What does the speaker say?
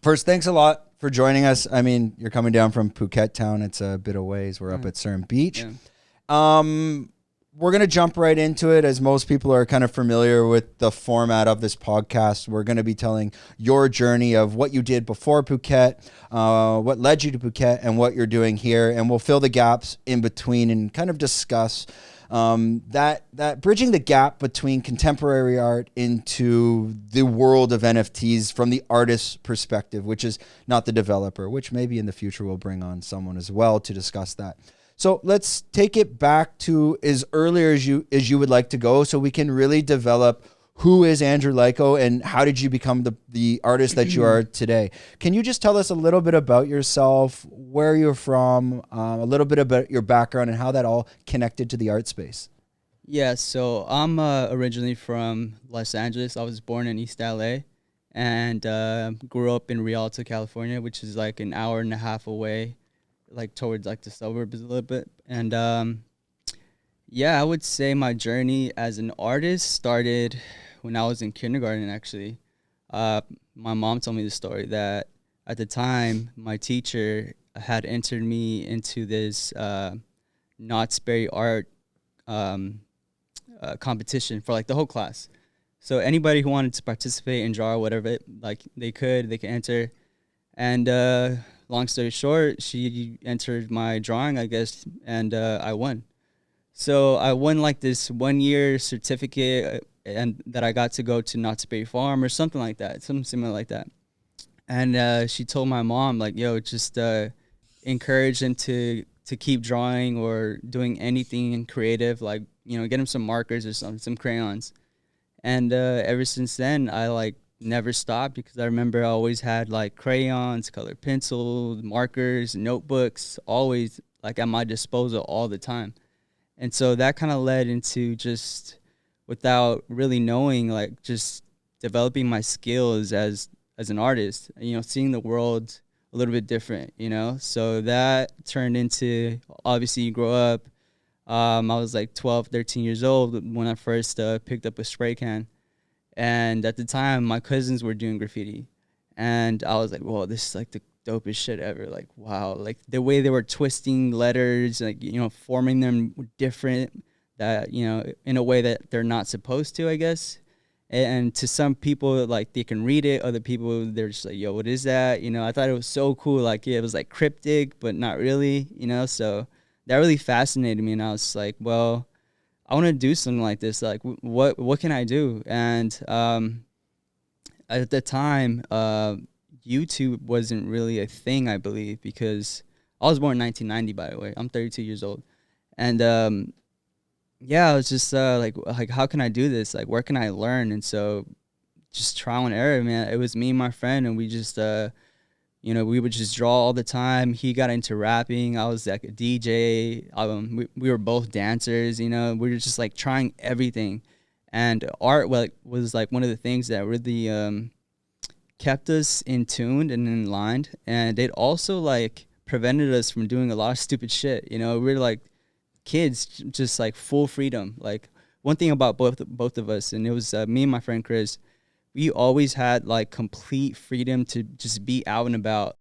First, thanks a lot for joining us. I mean, you're coming down from Phuket town. It's a bit of ways. We're up at Surin Beach. Yeah. Um, we're going to jump right into it, as most people are kind of familiar with the format of this podcast. We're going to be telling your journey of what you did before Phuket, what led you to Phuket, and what you're doing here. And we'll fill the gaps in between and kind of discuss that bridging the gap between contemporary art into the world of NFTs from the artist's perspective, which is not the developer, which maybe in the future we'll bring on someone as well to discuss that. So let's take it back to as earlier as you would like to go, so we can really develop who is Andrew Lyko and how did you become the artist that you are today. Can you just tell us a little bit about yourself, where you're from, a little bit about your background and how that all connected to the art space? Yeah, so I'm originally from Los Angeles. I was born in East LA and grew up in Rialto, California, which is like an hour and a half away, like towards like the suburbs a little bit. And yeah, I would say my journey as an artist started when I was in kindergarten, actually. My mom told me the story that at the time, my teacher had entered me into this Knott's Berry art competition for like the whole class. So anybody who wanted to participate and draw or whatever, like they could enter. And long story short, she entered my drawing, I guess, and I won. So I won like this 1 year certificate, and that I got to go to Knott's Berry Farm or something like that, something similar like that. And she told my mom like, "Yo, just encourage him to keep drawing or doing anything creative, like get him some markers or some crayons." And ever since then, I like never stopped because I remember I always had like crayons, colored pencils, markers, notebooks, always like at my disposal all the time. And so that kind of led into just without really knowing, like just developing my skills as an artist, seeing the world a little bit different. So that turned into, obviously you grow up. I was like 12, 13 years old when I first picked up a spray can. And at the time, my cousins were doing graffiti. And I was like, whoa, this is like the dopest shit ever. Like, wow. Like the way they were twisting letters, like, forming them different, that, in a way that they're not supposed to, I guess. And to some people, like, they can read it. Other people, they're just like, yo, what is that? I thought it was so cool. Like, yeah, it was like cryptic, but not really, So that really fascinated me. And I was like, well, I want to do something like this. Like, what can I do? And at the time, YouTube wasn't really a thing, I believe, because I was born in 1990, by the way. I'm 32 years old. And yeah, I was just like, how can I do this? Like, where can I learn? And so just trial and error, man. It was me and my friend, and we just we would just draw all the time. He got into rapping. I was like a DJ. We were both dancers. We were just like trying everything, and art was like one of the things that really kept us in tuned and in line. And it also like prevented us from doing a lot of stupid shit. We were like kids, just like full freedom. Like one thing about both of us, and it was me and my friend Chris. We always had like complete freedom to just be out and about.